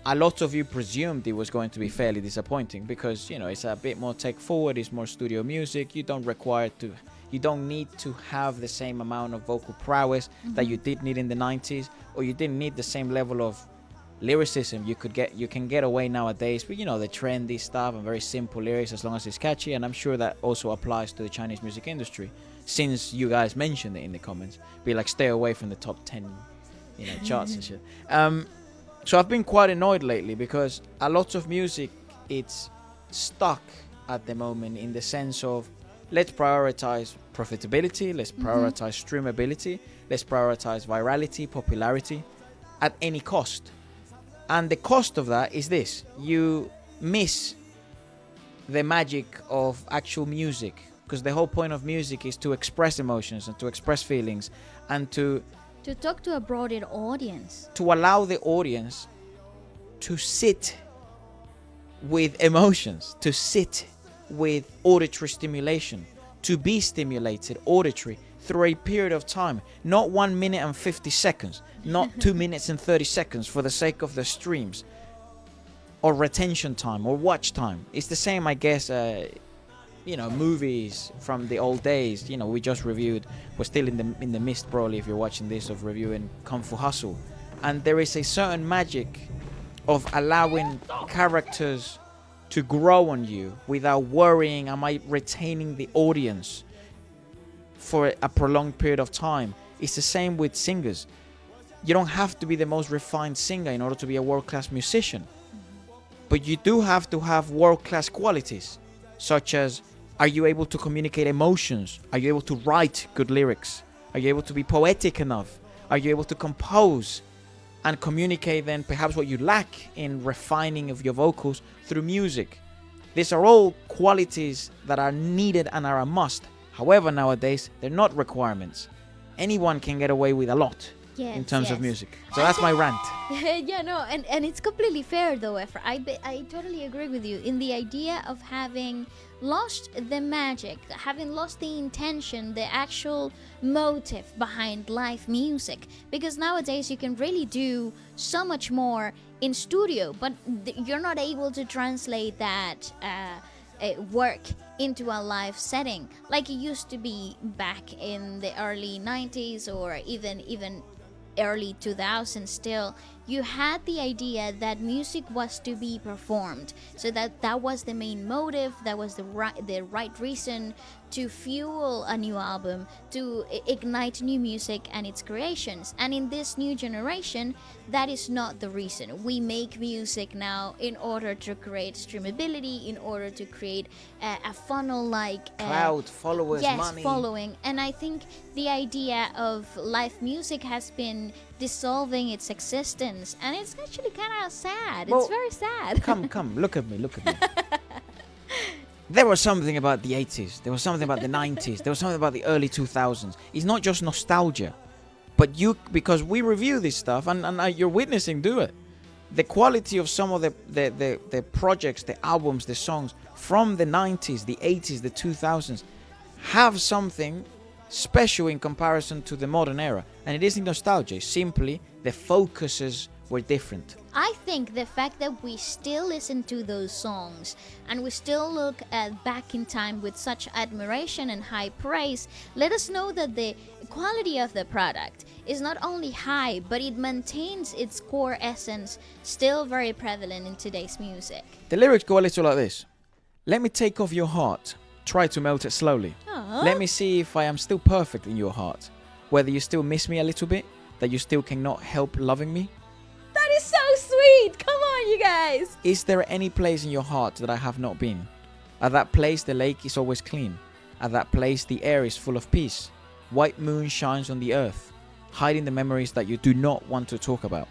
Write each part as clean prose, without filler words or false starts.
a lot of you presumed it was going to be fairly disappointing because, it's a bit more tech forward, it's more studio music. You don't need to have the same amount of vocal prowess that you did need in the 90s, or you didn't need the same level of lyricism you can get away nowadays with, the trendy stuff and very simple lyrics as long as it's catchy. And I'm sure that also applies to the Chinese music industry, since you guys mentioned it in the comments. Be like, stay away from the top 10, charts and shit. So I've been quite annoyed lately because a lot of music, it's stuck at the moment in the sense of, let's prioritize profitability, let's prioritize streamability, let's prioritize virality, popularity at any cost. And the cost of that is this: you miss the magic of actual music, because the whole point of music is to express emotions and to express feelings and to talk to a broader audience, to allow the audience to sit with emotions, to sit with auditory stimulation, to be stimulated auditory through a period of time, not 1 minute and 50 seconds, not 2 minutes and 30 seconds for the sake of the streams or retention time or watch time. It's the same, I guess, movies from the old days. We just reviewed, we're still in the midst probably if you're watching this, of reviewing Kung Fu Hustle, and there is a certain magic of allowing characters to grow on you without worrying, am I retaining the audience for a prolonged period of time? It's the same with singers. You don't have to be the most refined singer in order to be a world-class musician, but you do have to have world-class qualities, such as, are you able to communicate emotions? Are you able to write good lyrics? Are you able to be poetic enough? Are you able to compose and communicate then perhaps what you lack in refining of your vocals through music? These are all qualities that are needed and are a must. However, nowadays, they're not requirements. Anyone can get away with a lot in terms of music. So that's my rant. and it's completely fair though, Efra. I totally agree with you in the idea of having lost the magic, having lost the intention, the actual motive behind live music. Because nowadays you can really do so much more in studio, but you're not able to translate that work into a live setting like it used to be back in the early 90s or even early 2000s. Still, you had the idea that music was to be performed, so that was the main motive, that was the right reason to fuel a new album, to ignite new music and its creations. And in this new generation, that is not the reason. We make music now in order to create streamability, in order to create a funnel like cloud followers, money, following. And I think the idea of live music has been dissolving its existence, and it's actually kind of sad. It's very sad. Come, look at me. There was something about the 80s, there was something about the 90s, there was something about the early 2000s. It's not just nostalgia, but because we review this stuff and you're witnessing do it. The quality of some of the projects, the albums, the songs from the 90s, the 80s, the 2000s have something special in comparison to the modern era. And it isn't nostalgia, it's simply the focuses were different. I think the fact that we still listen to those songs and we still look back in time with such admiration and high praise let us know that the quality of the product is not only high, but it maintains its core essence, still very prevalent in today's music. The lyrics go a little like this: let me take off your heart, try to melt it slowly. Aww. Let me see if I am still perfect in your heart, whether you still miss me a little bit, that you still cannot help loving me. That is so sweet! Come on, you guys! Is there any place in your heart that I have not been? At that place the lake is always clean. At that place the air is full of peace. White moon shines on the earth, hiding the memories that you do not want to talk about.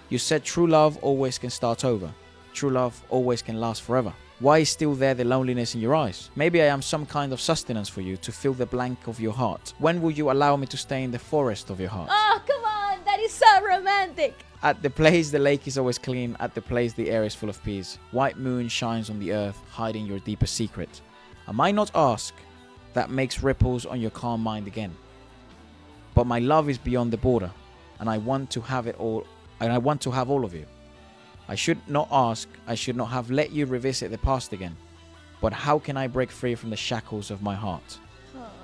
You said true love always can start over. True love always can last forever. Why is still there the loneliness in your eyes? Maybe I am some kind of sustenance for you to fill the blank of your heart. When will you allow me to stay in the forest of your heart? Oh, come on! That is so romantic! At the place the lake is always clean, at the place the air is full of peace. White moon shines on the earth, hiding your deepest secret. I might not ask, that makes ripples on your calm mind again. But my love is beyond the border, and I want to have it all, and I want to have all of you. I should not ask, I should not have let you revisit the past again. But how can I break free from the shackles of my heart?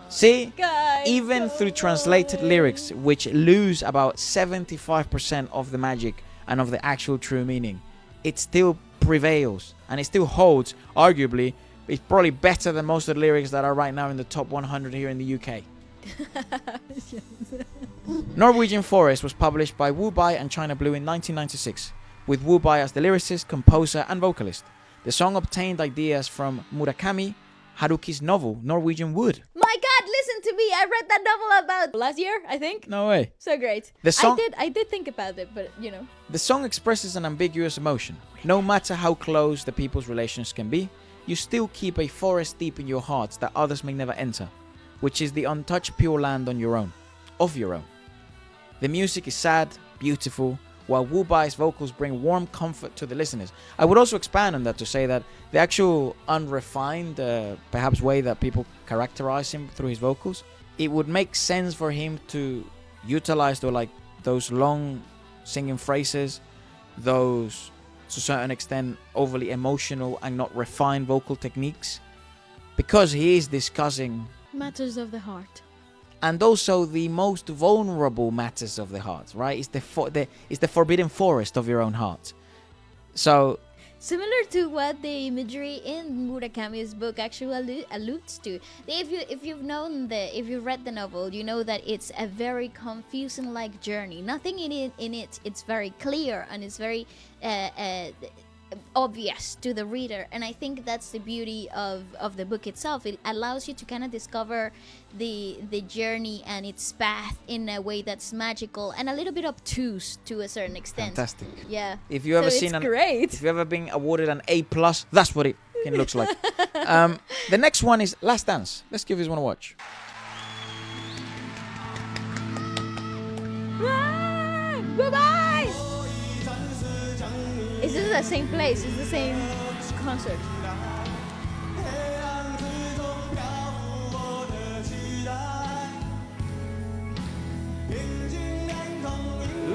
See, Guys, even through translated lyrics, which lose about 75% of the magic and of the actual true meaning, it still prevails and it still holds. Arguably, it's probably better than most of the lyrics that are right now in the top 100 here in the UK. Norwegian Forest was published by Wu-Bai and China Blue in 1996, with Wu-Bai as the lyricist, composer and vocalist. The song obtained ideas from Murakami Haruki's novel, Norwegian Wood. My God, listen to me. I read that novel about last year, I think. No way. So great. The song, I did think about it, but you know. The song expresses an ambiguous emotion. No matter how close the people's relations can be, you still keep a forest deep in your hearts that others may never enter, which is the untouched pure land on your own, of your own. The music is sad, beautiful, while Wu-Bai's vocals bring warm comfort to the listeners. I would also expand on that to say that the actual unrefined, perhaps way that people characterize him through his vocals, it would make sense for him to utilize those long singing phrases, those to a certain extent overly emotional and not refined vocal techniques, because he is discussing matters of the heart. And also the most vulnerable matters of the heart, right? It's the forbidden forest of your own heart. So, similar to what the imagery in Murakami's book actually alludes to. If you've read the novel, you know that it's a very confusing-like journey. Nothing in it, it's very clear and it's very obvious to the reader, and I think that's the beauty of the book itself. It allows you to kind of discover the journey and its path in a way that's magical and a little bit obtuse to a certain extent. Fantastic. Yeah. If you ever great. If you ever been awarded an A+, that's what it looks like. The next one is Last Dance. Let's give this one a watch. Bye-bye! Is this the same place? Is the same concert?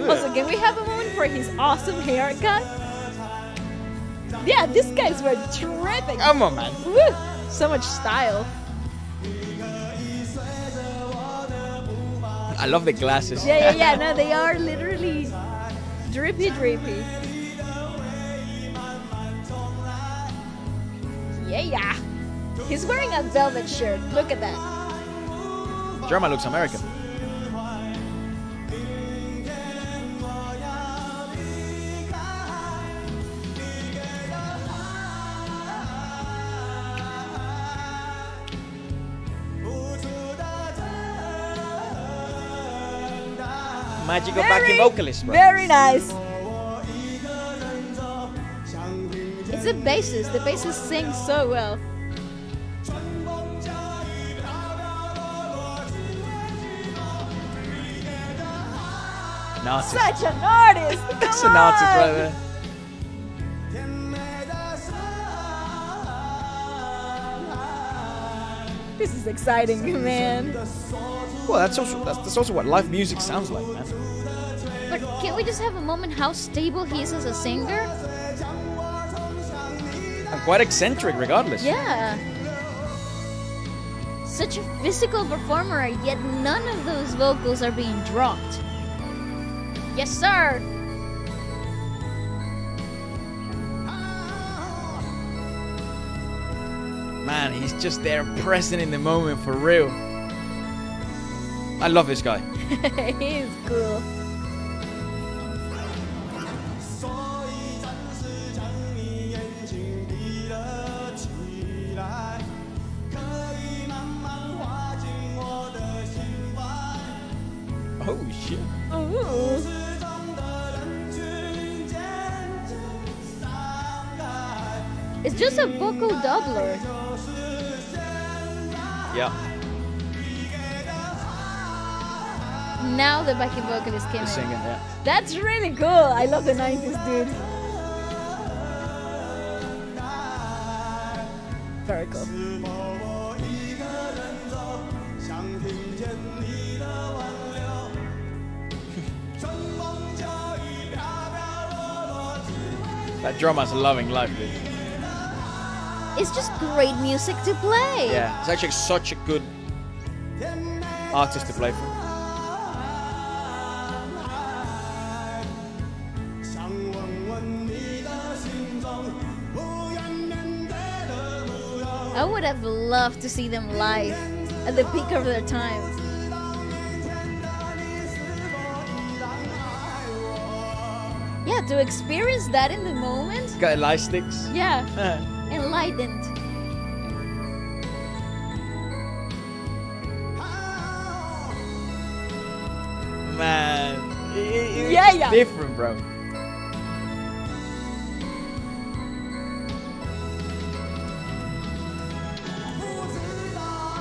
Also, can we have a moment for his awesome haircut? Yeah, these guys were tripping. Come on, man. Woo! So much style. I love the glasses. Yeah. No, they are literally drippy. Yeah. He's wearing a velvet shirt. Look at that. German looks American. Magical backing vocalist, bro. Very nice. It's the bassist. The bassist sings so well. An artist. Such an artist. That's Come an artist on. right there. This is exciting, man. Well, that's also what live music sounds like, man. But can we just have a moment how stable he is as a singer? And quite eccentric, regardless. Yeah. Such a physical performer, yet none of those vocals are being dropped. Yes, sir. Man, he's just there, present in the moment for real. I love this guy. He's cool. Oh shit. Ooh. It's just a vocal doubler. Yeah. Now the backing vocalist came The in. singing, yeah. That's really cool. I love the 90s, dude. Very cool. That drummer's loving life, dude. It's just great music to play. Yeah, it's actually such a good artist to play for. I would have loved to see them live at the peak of their time. Yeah, to experience that in the moment. Got light sticks. Yeah, enlightened. Man, Yeah, it's yeah. different, bro.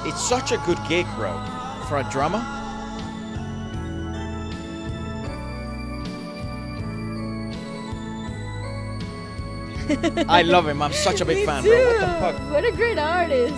It's such a good gig, bro, for a drummer. I love him. I'm such a big fan, bro. What the fuck? What a great artist.